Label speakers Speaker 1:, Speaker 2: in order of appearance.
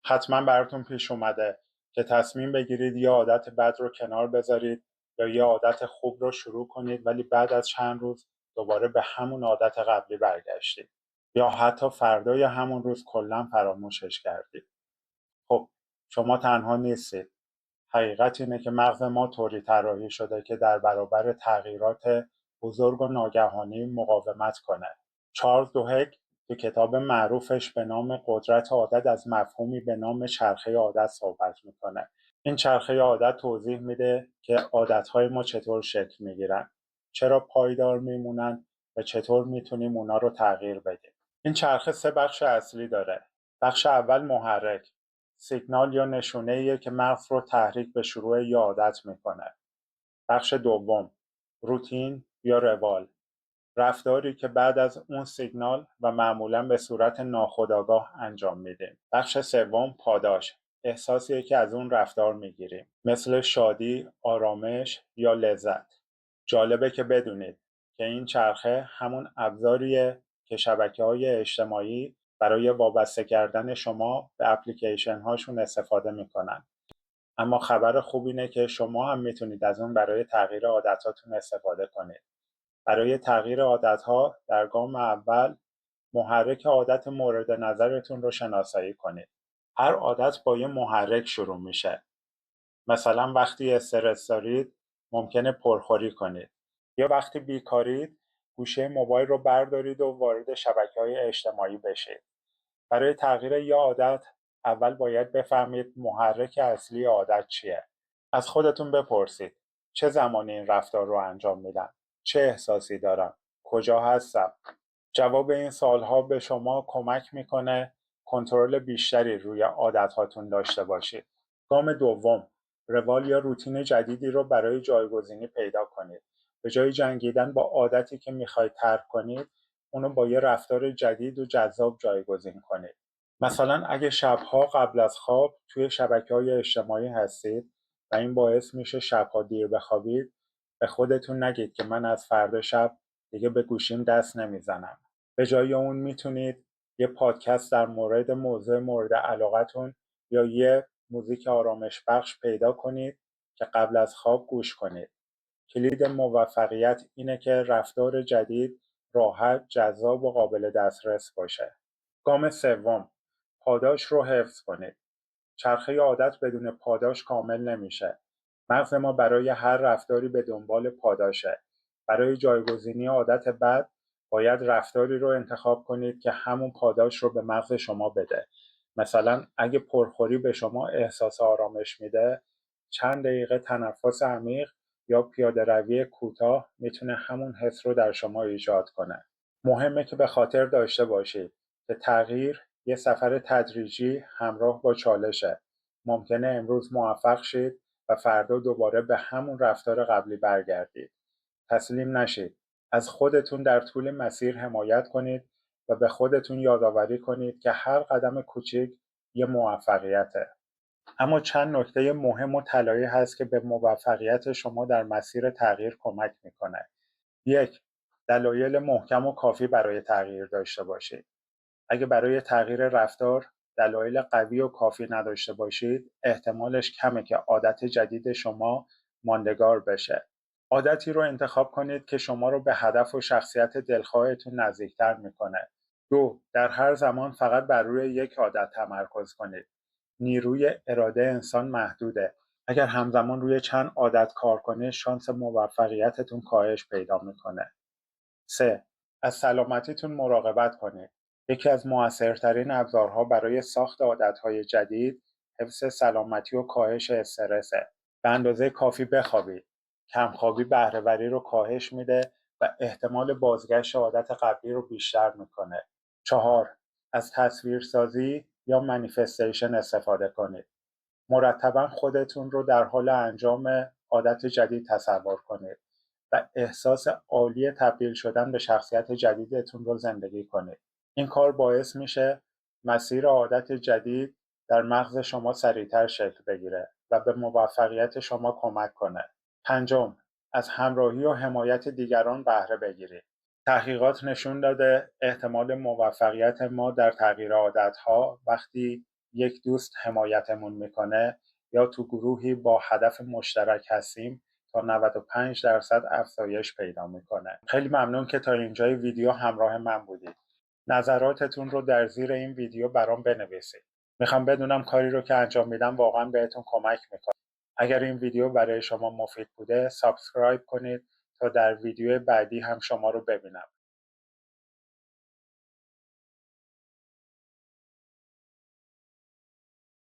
Speaker 1: حتما براتون پیش اومده که تصمیم بگیرید یه عادت بد رو کنار بذارید یا یه عادت خوب رو شروع کنید ولی بعد از چند روز دوباره به همون عادت قبلی برگشتید یا حتی فردای همون روز کلا فراموشش کردید. خب شما تنها نیستید. حقیقت اینه که مغز ما طوری طراحی شده که در برابر تغییرات بزرگ و ناگهانی مقاومت کنه. چارلز دوهک تو کتاب معروفش به نام قدرت عادت از مفهومی به نام چرخه عادت صحبت میکنه. این چرخه عادت توضیح میده که عادتهای ما چطور شکل میگیرن، چرا پایدار میمونن و چطور میتونیم اونا رو تغییر بدیم. این چرخه 3 بخش اصلی داره. بخش اول محرک، سیگنال یا نشونه‌ایه که مغز رو تحریک به شروع یه عادت میکنه. بخش دوم، روتین یا روال، رفتاری که بعد از اون سیگنال و معمولاً به صورت ناخودآگاه انجام میدیم. بخش سوم، پاداش، احساسیه که از اون رفتار میگیریم، مثل شادی، آرامش یا لذت. جالبه که بدونید که این چرخه همون ابزاریه که شبکه‌های اجتماعی برای وابسته کردن شما به اپلیکیشن هاشون استفاده میکنن. اما خبر خوب اینه که شما هم میتونید از اون برای تغییر عادتاتون استفاده کنید. برای تغییر عادتها در گام اول محرک عادت مورد نظرتون رو شناسایی کنید. هر عادت با یه محرک شروع میشه. مثلا وقتی استرس دارید ممکنه پرخوری کنید یا وقتی بیکارید گوشه موبایل رو بردارید و وارد شبکه‌های اجتماعی بشید. برای تغییر یه عادت اول باید بفهمید محرک اصلی عادت چیه. از خودتون بپرسید چه زمانی این رفتار رو انجام میدم؟ چه احساسی دارم؟ کجا هستم؟ جواب این سوال‌ها به شما کمک میکنه کنترل بیشتری روی عادت‌هاتون داشته باشید. گام دوم، روال یا روتین جدیدی رو برای جایگزینی پیدا کنید. به جای جنگیدن با عادتی که میخواید ترک کنید، اونو با یه رفتار جدید و جذاب جایگزین کنید. مثلا اگه شبها قبل از خواب توی شبکه‌های اجتماعی هستید و این باعث میشه شبها دیر بخوابید، به خودتون نگید که من از فردا شب دیگه به گوشیم دست نمیزنم. به جای اون میتونید یه پادکست در مورد موضوع مورد علاقتون یا یه موزیک آرامش بخش پیدا کنید که قبل از خواب گوش کنید. کلید موفقیت اینه که رفتار جدید راحت، جذاب و قابل دسترس باشه. گام سوم، پاداش رو حفظ کنید. چرخه عادت بدون پاداش کامل نمیشه. مغز ما برای هر رفتاری به دنبال پاداشه. برای جایگزینی عادت بد باید رفتاری رو انتخاب کنید که همون پاداش رو به مغز شما بده. مثلا اگه پرخوری به شما احساس آرامش میده، چند دقیقه تنفس عمیق یا پیاده‌روی کوتاه میتونه همون حس رو در شما ایجاد کنه. مهمه که به خاطر داشته باشید که تغییر یه سفر تدریجی همراه با چالشه. ممکنه امروز موفق شید و فردا دوباره به همون رفتار قبلی برگردید. تسلیم نشید. از خودتون در طول مسیر حمایت کنید و به خودتون یادآوری کنید که هر قدم کوچیک یه موفقیته. اما چند نکته مهم و طلایی هست که به موفقیت شما در مسیر تغییر کمک میکنه. 1. دلایل محکم و کافی برای تغییر داشته باشید. اگه برای تغییر رفتار دلایل قوی و کافی نداشته باشید، احتمالش کمه که عادت جدید شما ماندگار بشه. عادتی رو انتخاب کنید که شما رو به هدف و شخصیت دلخواهتون نزدیکتر میکنه. 2. در هر زمان فقط بر روی یک عادت تمرکز کنید. نیروی اراده انسان محدوده. اگر همزمان روی چند عادت کار کنید، شانس موفقیتتون کاهش پیدا میکنه. 3. از سلامتیتون مراقبت کنید. یکی از مؤثرترین ابزارها برای ساخت عادتهای جدید، حفظ سلامتی و کاهش استرسه. به اندازه کافی بخوابید. کمخوابی بهره‌وری رو کاهش میده و احتمال بازگشت عادت قبلی رو بیشتر میکنه. 4. از تصویرسازی یا منیفستیشن استفاده کنید. مرتبا خودتون رو در حال انجام عادت جدید تصور کنید و احساس عالی تبدیل شدن به شخصیت جدیدتون رو زندگی کنید. این کار باعث میشه مسیر عادت جدید در مغز شما سریعتر شکل بگیره و به موفقیت شما کمک کنه. 5. از همراهی و حمایت دیگران بهره بگیرید. تحقیقات نشون داده احتمال موفقیت ما در تغییر عادتها وقتی یک دوست حمایتمون میکنه یا تو گروهی با هدف مشترک هستیم تا 95% افزایش پیدا میکنه. خیلی ممنون که تا اینجای ویدیو همراه من بودید. نظراتتون رو در زیر این ویدیو برام بنویسید. میخوام بدونم کاری رو که انجام میدم واقعا بهتون کمک میکنه. اگر این ویدیو برای شما مفید بوده سابسکرایب کنید تا در ویدیو بعدی هم شما رو ببینم.